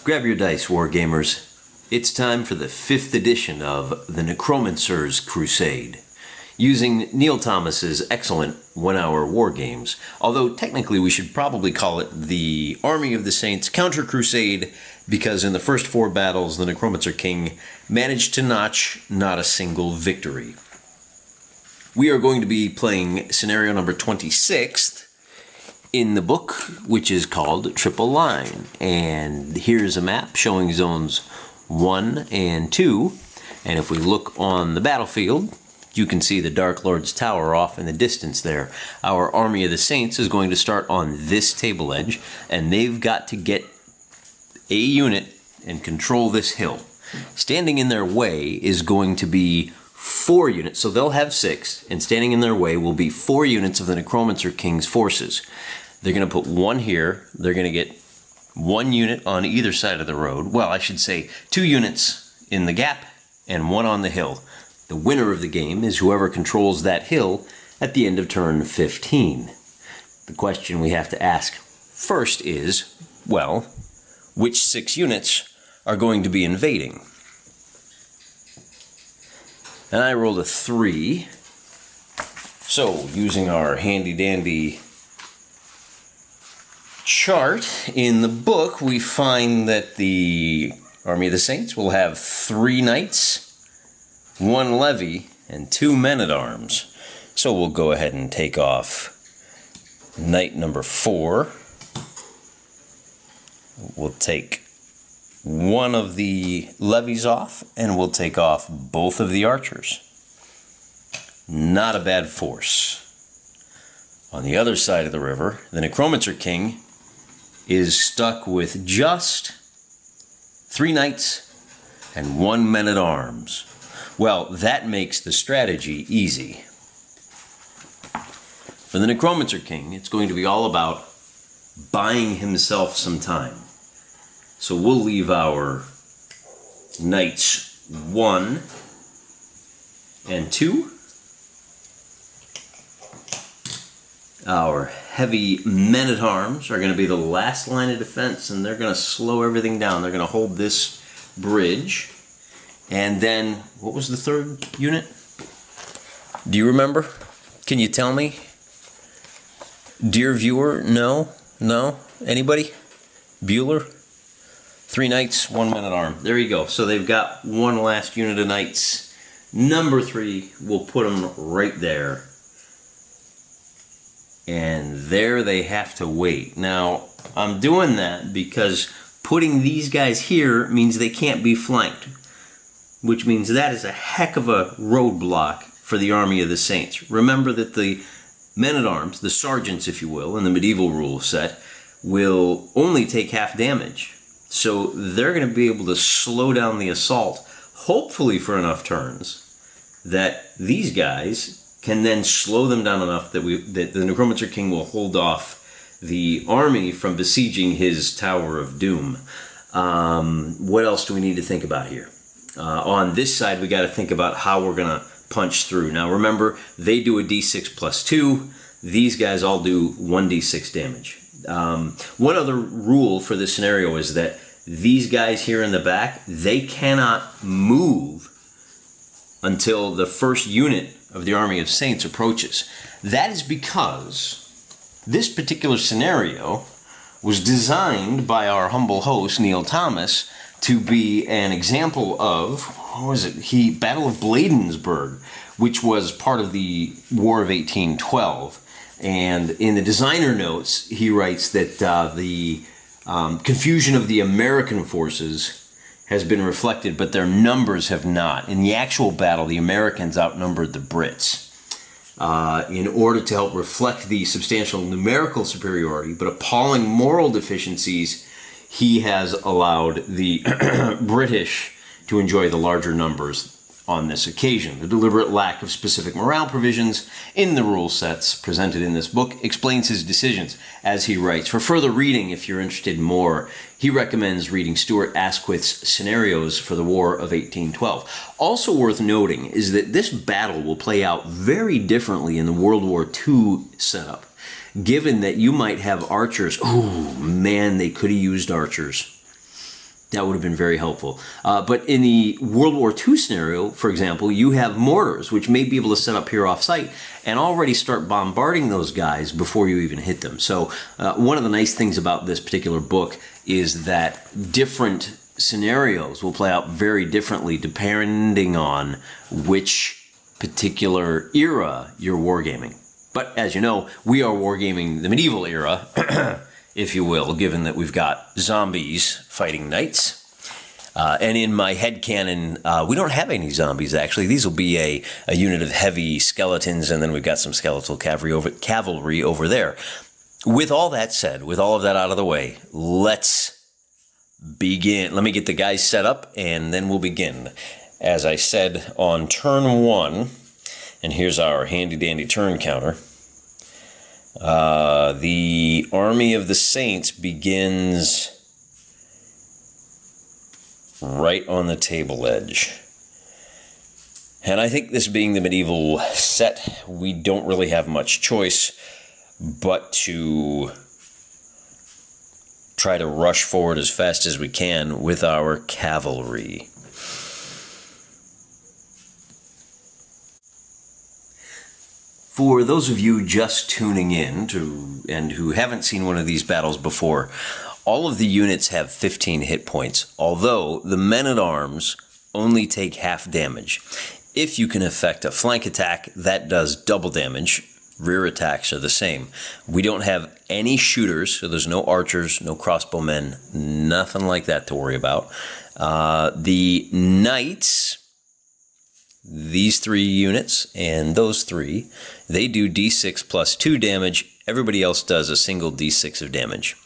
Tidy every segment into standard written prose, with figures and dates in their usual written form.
Grab your dice, Wargamers. It's time for the 5th edition of the Necromancer's Crusade, using Neil Thomas's excellent 1 Hour Wargames, although technically we should probably call it the Army of the Saints Counter Crusade, because in the first 4 battles the Necromancer King managed to notch not a single victory. We are going to be playing scenario number 26 in the book, which is called Triple Line. And here's a map showing zones 1 and 2. And if we look on the battlefield, you can see the Dark Lord's Tower off in the distance there. Our Army of the Saints is going to start on this table edge, and they've got to get a unit and control this hill. Standing in their way is going to be 4 units, so they'll have 6, and standing in their way will be 4 units of the Necromancer King's forces. They're going to put 1 here. They're going to get 1 unit on either side of the road. Well, I should say 2 units in the gap and 1 on the hill. The winner of the game is whoever controls that hill at the end of turn 15. The question we have to ask first is, well, which 6 units are going to be invading? And I rolled a 3. So, using our handy-dandy chart in the book, we find that the Army of the Saints will have 3 knights, 1 levy, and 2 men-at-arms. So we'll go ahead and take off knight number 4. We'll take 1 of the levies off, and we'll take off both of the archers. Not a bad force. On the other side of the river, the Necromancer King is stuck with just 3 knights and 1 men-at-arms. Well, that makes the strategy easy. For the Necromancer King, it's going to be all about buying himself some time. So we'll leave our knights 1 and 2. Our heavy men-at-arms are going to be the last line of defense, and they're going to slow everything down. They're going to hold this bridge. And then, what was the 3rd unit? Do you remember? Can you tell me? Dear viewer, no? No? Anybody? Bueller? 3 knights, 1 men-at-arm. There you go. So they've got 1 last unit of knights. Number 3, we'll put them right there. And there they have to wait. Now, I'm doing that because putting these guys here means they can't be flanked, which means that is a heck of a roadblock for the Army of the Saints. Remember that the men-at-arms, the sergeants, if you will, in the medieval rule set, will only take half damage. So they're going to be able to slow down the assault, hopefully for enough turns, that these guys can then slow them down enough that the Necromancer King will hold off the army from besieging his Tower of Doom. What else do we need to think about here? On this side, we got to think about how we're going to punch through. Now remember, they do a d6 plus 2. These guys all do 1d6 damage. One other rule for this scenario is that these guys here in the back, they cannot move until the first unit of the Army of Saints approaches. That is because this particular scenario was designed by our humble host, Neil Thomas, to be an example of, what was it? Battle of Bladensburg, which was part of the War of 1812. And in the designer notes, he writes that the confusion of the American forces has been reflected, but their numbers have not. In the actual battle, the Americans outnumbered the Brits. In order to help reflect the substantial numerical superiority, but appalling moral deficiencies, he has allowed the British to enjoy the larger numbers on this occasion. The deliberate lack of specific morale provisions in the rule sets presented in this book explains his decisions, as he writes. For further reading, if you're interested more, he recommends reading Stuart Asquith's Scenarios for the War of 1812. Also worth noting is that this battle will play out very differently in the World War II setup, given that you might have archers. Oh man, they could have used archers. That would have been very helpful. But in the World War II scenario, for example, you have mortars, which may be able to set up here off-site and already start bombarding those guys before you even hit them. So one of the nice things about this particular book is that different scenarios will play out very differently depending on which particular era you're wargaming. But as you know, we are wargaming the medieval era, if you will, given that we've got zombies fighting knights. And in my headcanon, we don't have any zombies, actually. These will be a unit of heavy skeletons, and then we've got some skeletal cavalry over there. With all that said, with all of that out of the way, let's begin. Let me get the guys set up, and then we'll begin. As I said, on turn 1, and here's our handy-dandy turn counter, the Army of the Saints begins right on the table edge. And I think this being the medieval set, we don't really have much choice but to try to rush forward as fast as we can with our cavalry. For those of you just tuning in and who haven't seen one of these battles before, all of the units have 15 hit points, although the men-at-arms only take half damage. If you can effect a flank attack, that does double damage. Rear attacks are the same. We don't have any shooters, so there's no archers, no crossbowmen, nothing like that to worry about. The knights, these 3 units and those 3, they do d6 plus 2 damage. Everybody else does a single d6 of damage.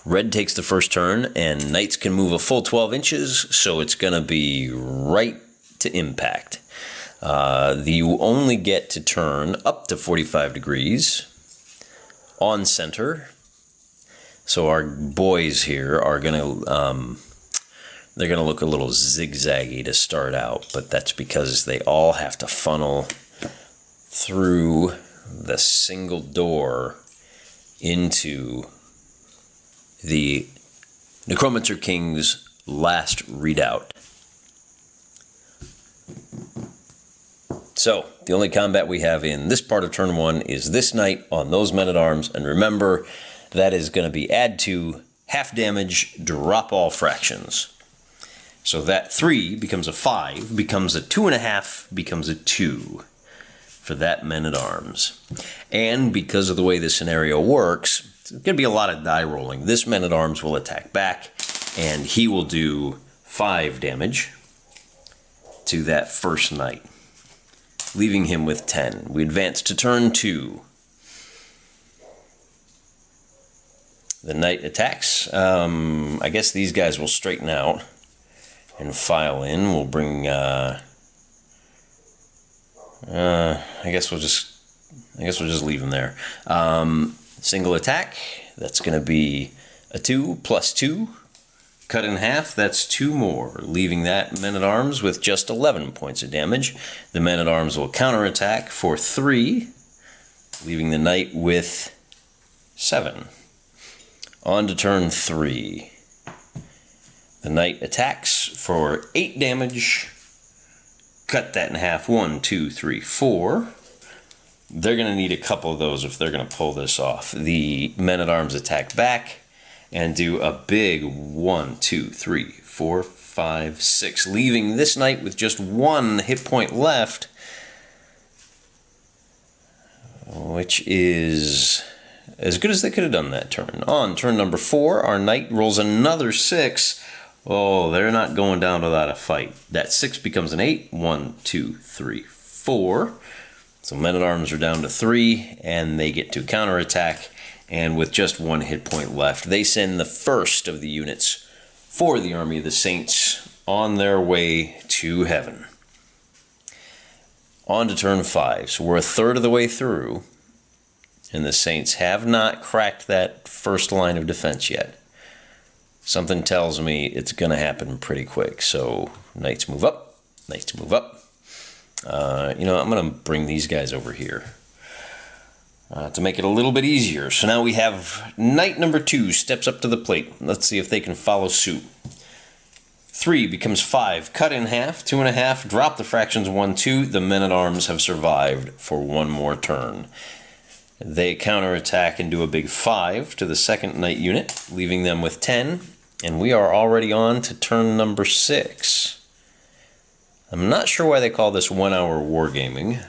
Red takes the first turn, and knights can move a full 12 inches, so it's going to be right to impact. You only get to turn up to 45 degrees on center. So our boys here are going to... they're going to look a little zigzaggy to start out, but that's because they all have to funnel through the single door into the Necromancer King's last redoubt. So, the only combat we have in this part of turn 1 is this knight on those men-at-arms, and remember, that is going to be add to half damage, drop all fractions. So that 3 becomes a 5, becomes a 2.5, becomes a 2 for that men-at-arms. And because of the way this scenario works, it's going to be a lot of die rolling. This men-at-arms will attack back, and he will do 5 damage to that first knight, leaving him with 10. We advance to turn 2. The knight attacks. I guess these guys will straighten out and file in. We'll bring I guess we'll just leave them there. Single attack, that's going to be a 2 plus 2. Cut in half, that's 2 more, leaving that men-at-arms with just 11 points of damage. The men-at-arms will counterattack for 3, leaving the knight with 7. On to turn 3. The knight attacks for 8 damage. Cut that in half. 1, 2, 3, 4. They're going to need a couple of those if they're going to pull this off. The men-at-arms attack back and do a big 1, 2, 3, 4, 5, 6, leaving this knight with just 1 hit point left, which is as good as they could have done that turn. On turn number 4, our knight rolls another 6. Oh, they're not going down without a fight. That 6 becomes an 8. 1, 2, 3, 4. So men-at-arms are down to 3, and they get to counterattack. And with just 1 hit point left, they send the first of the units for the Army of the Saints on their way to heaven. On to turn 5. So we're a third of the way through, and the Saints have not cracked that first line of defense yet. Something tells me it's going to happen pretty quick. So knights move up, knights move up. I'm going to bring these guys over here to make it a little bit easier. So now we have knight number 2 steps up to the plate. Let's see if they can follow suit. 3 becomes 5. Cut in half, 2.5. Drop the fractions 1, 2. The men-at-arms have survived for one more turn. They counterattack and do a big 5 to the second knight unit, leaving them with 10. And we are already on to turn number 6. I'm not sure why they call this 1 hour wargaming.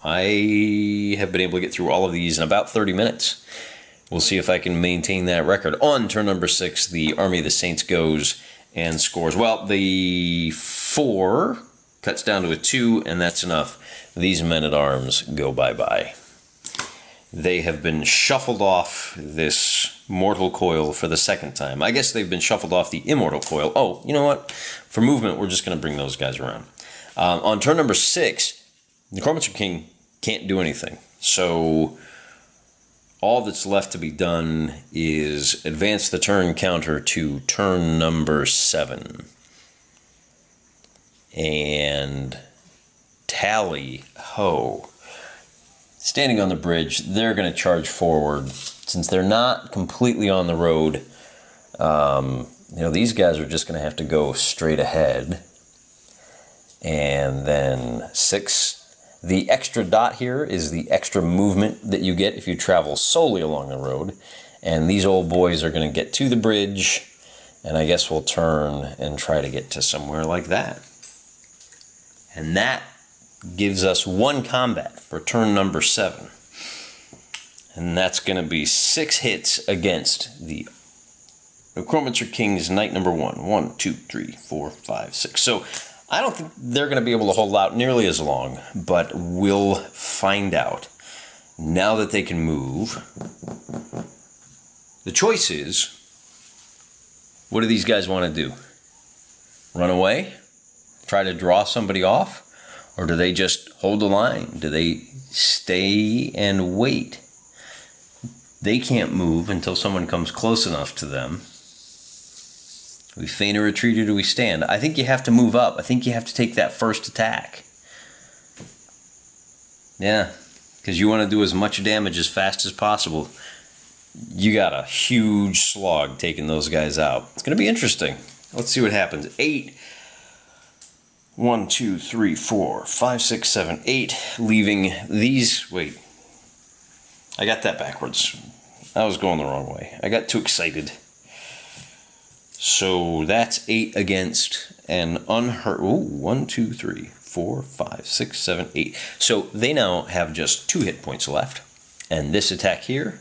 I have been able to get through all of these in about 30 minutes. We'll see if I can maintain that record. On turn number 6, the Army of the Saints goes and scores. Well, the 4 cuts down to a 2, and that's enough. These men-at-arms go bye-bye. They have been shuffled off this mortal coil for the second time. I guess they've been shuffled off the immortal coil. Oh, you know what? For movement, we're just going to bring those guys around. On turn number 6, the Necromancer King can't do anything. So all that's left to be done is advance the turn counter to turn number 7. And tally ho. Standing on the bridge, they're going to charge forward. Since they're not completely on the road, these guys are just going to have to go straight ahead. And then 6. The extra dot here is the extra movement that you get if you travel solely along the road. And these old boys are going to get to the bridge, and I guess we'll turn and try to get to somewhere like that. And that gives us 1 combat for turn number 7. And that's going to be 6 hits against the Necromancer King's Knight number 1. 1, 2, 3, 4, 5, 6. So I don't think they're going to be able to hold out nearly as long, but we'll find out. Now that they can move, the choice is, what do these guys want to do? Run away? Try to draw somebody off? Or do they just hold the line? Do they stay and wait? They can't move until someone comes close enough to them. Do we feign a retreat or do we stand? I think you have to move up. I think you have to take that first attack. Yeah, because you want to do as much damage as fast as possible. You got a huge slog taking those guys out. It's going to be interesting. Let's see what happens. 8. 1, 2, 3, 4, 5, 6, 7, 8. Leaving these... Wait. I got that backwards. I was going the wrong way. I got too excited. So that's 8 against an unhurt... Ooh, 1, 2, 3, 4, 5, 6, 7, 8. So they now have just 2 hit points left. And this attack here,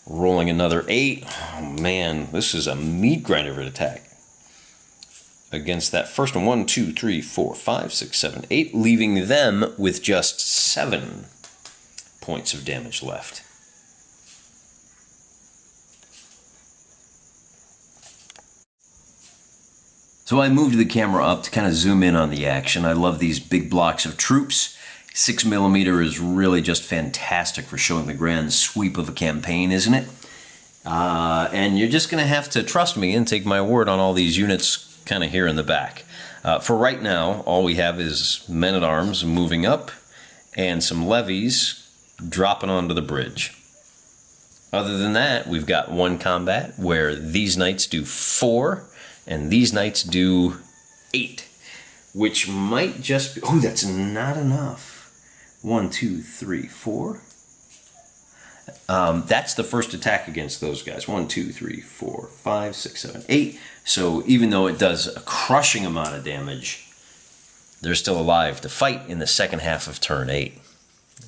rolling another 8. Oh man, this is a meat grinder of an attack. Against that first one. 1, 2, 3, 4, 5, 6, 7, 8. Leaving them with just 7 points of damage left. So I moved the camera up to kind of zoom in on the action. I love these big blocks of troops. 6mm is really just fantastic for showing the grand sweep of a campaign, isn't it? And you're just going to have to trust me and take my word on all these units kind of here in the back. For right now, all we have is men-at-arms moving up and some levies dropping onto the bridge. Other than that, we've got 1 combat where these knights do 4 and these knights do 8, which might just be... Oh, that's not enough. 1, 2, 3, 4. That's the first attack against those guys. 1, 2, 3, 4, 5, 6, 7, 8. So even though it does a crushing amount of damage, they're still alive to fight in the second half of turn 8.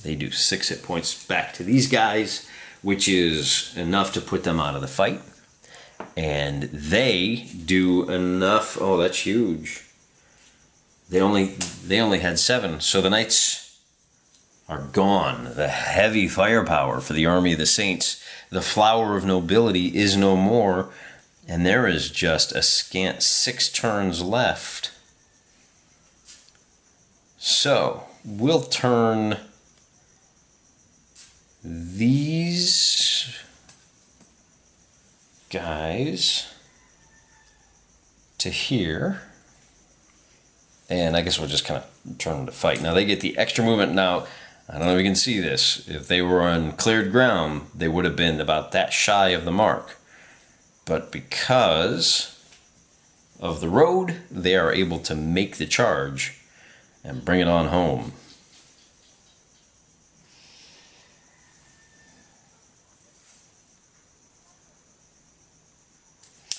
They do 6 hit points back to these guys, which is enough to put them out of the fight. And they do enough... Oh, that's huge. They only had 7, so the knights are gone. The heavy firepower for the Army of the Saints, the flower of nobility, is no more, and there is just a scant 6 turns left. So we'll turn these guys to here, and I guess we'll just kind of turn them to fight. Now they get the extra movement. Now I don't know if you can see this. If they were on cleared ground, they would have been about that shy of the mark. But because of the road, they are able to make the charge and bring it on home.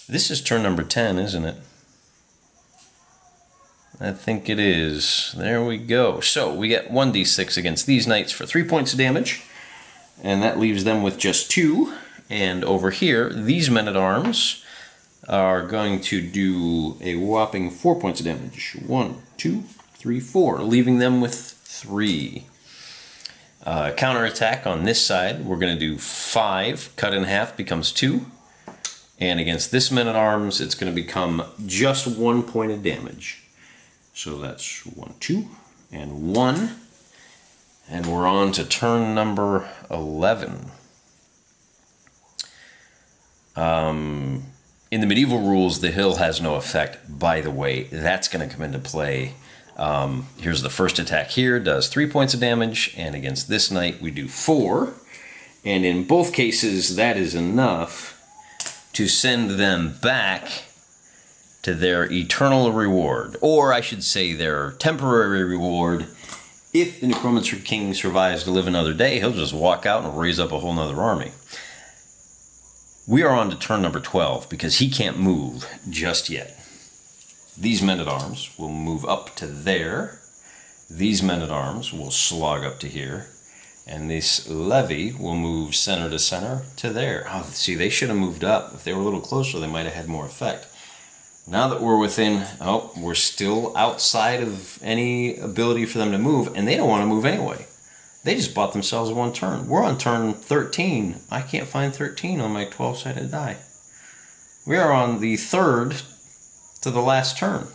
This is turn number 10, isn't it? I think it is. There we go. So we get 1d6 against these knights for 3 points of damage. And that leaves them with just 2. And over here, these men-at-arms are going to do a whopping 4 points of damage. 1, 2, 3, 4, leaving them with 3. Counterattack on this side, we're going to do 5. Cut in half becomes 2. And against this men-at-arms, it's going to become just 1 point of damage. So that's 1, 2, and 1. And we're on to turn number 11. In the medieval rules, the hill has no effect. By the way, that's going to come into play. Here's the first attack here, does 3 points of damage, and against this knight we do 4. And in both cases, that is enough to send them back to their eternal reward, or I should say their temporary reward. If the Necromancer King survives to live another day, he'll just walk out and raise up a whole nother army. We are on to turn number 12 because he can't move just yet. These men-at-arms will move up to there. These men-at-arms will slog up to here. And this levy will move center to center to there. Oh, see, they should have moved up. If they were a little closer, they might have had more effect. Now that we're within, oh, we're still outside of any ability for them to move, and they don't want to move anyway. They just bought themselves 1 turn. We're on turn 13. I can't find 13 on my 12-sided die. We are on the 3rd to the last turn.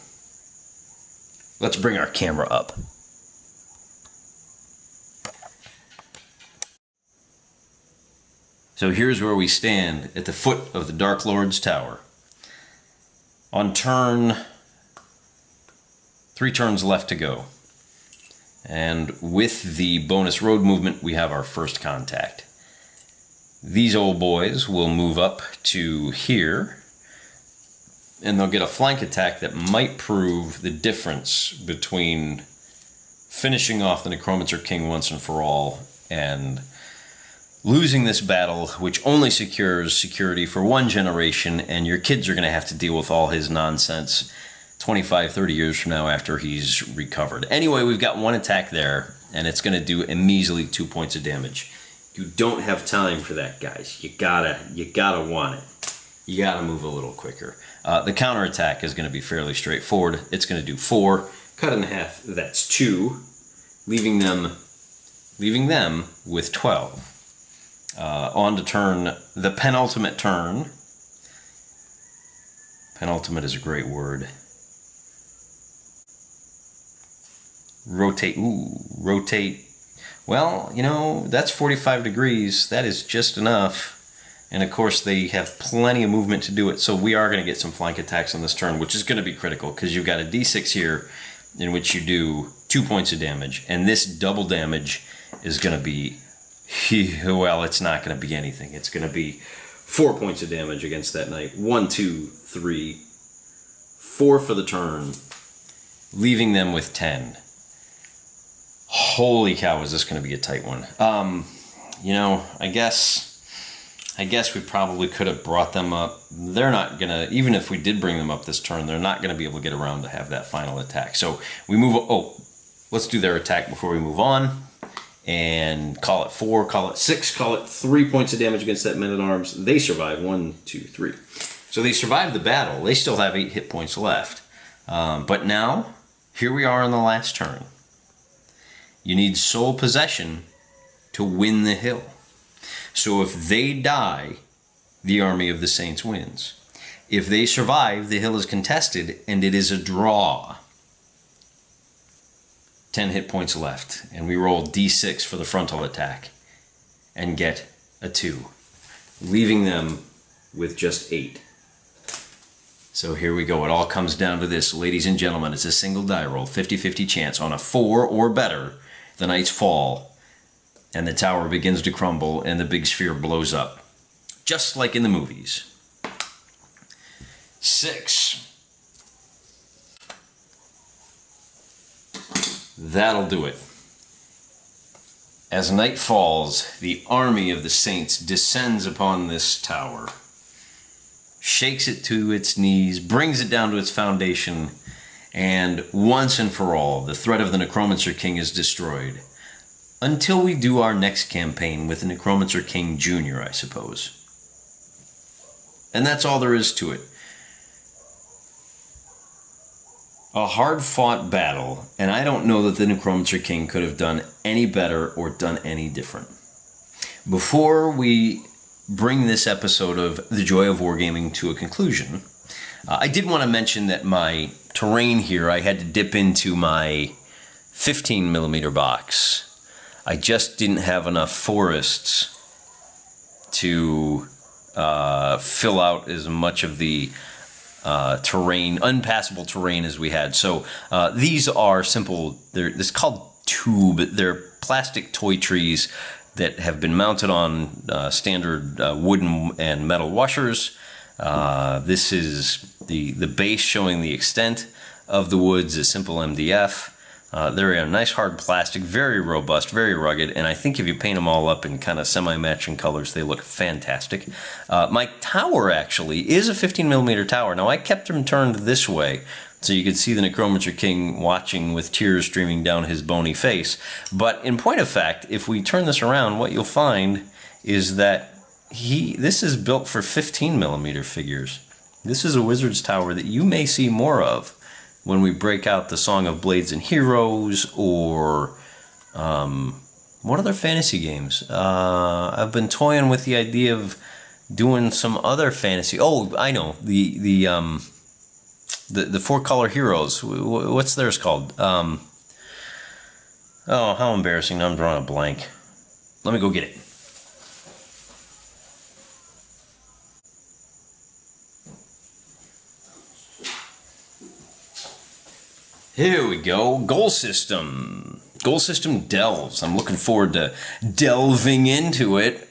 Let's bring our camera up. So here's where we stand at the foot of the Dark Lord's Tower. On turn, 3 turns left to go. And with the bonus road movement, we have our first contact. These old boys will move up to here, and they'll get a flank attack that might prove the difference between finishing off the Necromancer King once and for all and losing this battle, which only secures security for 1 generation, and your kids are going to have to deal with all his nonsense 25, 30 years from now after he's recovered. Anyway, we've got 1 attack there, and it's going to do a measly 2 points of damage. You don't have time for that, guys. You gotta want it. You gotta move a little quicker. The counterattack is going to be fairly straightforward. It's going to do 4. Cut in half, that's 2, leaving them with 12. On to turn, the penultimate turn. Penultimate is a great word. Rotate, rotate. Well, you know, that's 45 degrees. That is just enough. And of course, they have plenty of movement to do it. So we are going to get some flank attacks on this turn, which is going to be critical because you've got a d6 here in which you do 2 points of damage. And this double damage is going to be, well, it's not going to be anything. It's going to be 4 points of damage against that knight. 1, 2, 3, 4 for the turn, leaving them with 10. Holy cow, is this going to be a tight one. You know, I guess we probably could have brought them up. They're not going to, even if we did bring them up this turn, they're not going to be able to get around to have that final attack. So we move, oh, let's do their attack before we move on. And call it 4, call it 6, call it 3 points of damage against that men-at-arms. They survive. 1, 2, 3. So they survived the battle. They still have 8 hit points left. But now, here we are on the last turn. You need sole possession to win the hill. So if they die, the army of the saints wins. If they survive, the hill is contested, and it is a draw. 10 hit points left, and we roll d6 for the frontal attack and get a 2, leaving them with just 8. So here we go. It all comes down to this, ladies and gentlemen. It's a single die roll, 50-50 chance. On a 4 or better, the knights fall, and the tower begins to crumble, and the big sphere blows up, just like in the movies. 6. That'll do it. As night falls, the army of the saints descends upon this tower, shakes it to its knees, brings it down to its foundation, and once and for all, the threat of the Necromancer King is destroyed. Until we do our next campaign with the Necromancer King Jr., I suppose. And that's all there is to it. A hard-fought battle, and I don't know that the Necromancer King could have done any better or done any different. Before we bring this episode of The Joy of Wargaming to a conclusion, I did want to mention that my terrain here, I had to dip into my 15mm box. I just didn't have enough forests to fill out as much of the terrain, unpassable terrain as we had. So these are simple, this is called tube, they're plastic toy trees that have been mounted on standard wooden and metal washers. This is the base showing the extent of the woods, a simple MDF. They're a nice hard plastic, very robust, very rugged, and I think if you paint them all up in kind of semi-matching colors, they look fantastic. My tower actually is a 15mm tower. Now I kept them turned this way, so you could see the Necromancer King watching with tears streaming down his bony face. But in point of fact, if we turn this around, what you'll find is that this is built for 15mm figures. This is a wizard's tower that you may see more of when we break out the Song of Blades and Heroes, or what other fantasy games? I've been toying with the idea of doing some other fantasy. Oh, I know, the 4-color heroes. What's theirs called? Oh, how embarrassing! Now I'm drawing a blank. Let me go get it. Here we go, goal system. Goal system delves. I'm looking forward to delving into it.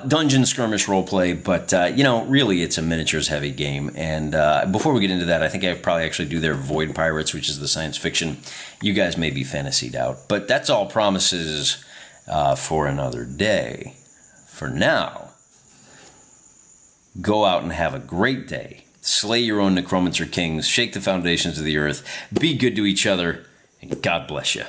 Dungeon skirmish roleplay, but you know, really it's a miniatures heavy game. And before we get into that, I think I probably actually do their Void Pirates, which is the science fiction. You guys may be fantasied out, but that's all promises for another day. For now, go out and have a great day. Slay your own Necromancer Kings, shake the foundations of the earth, be good to each other, and God bless you.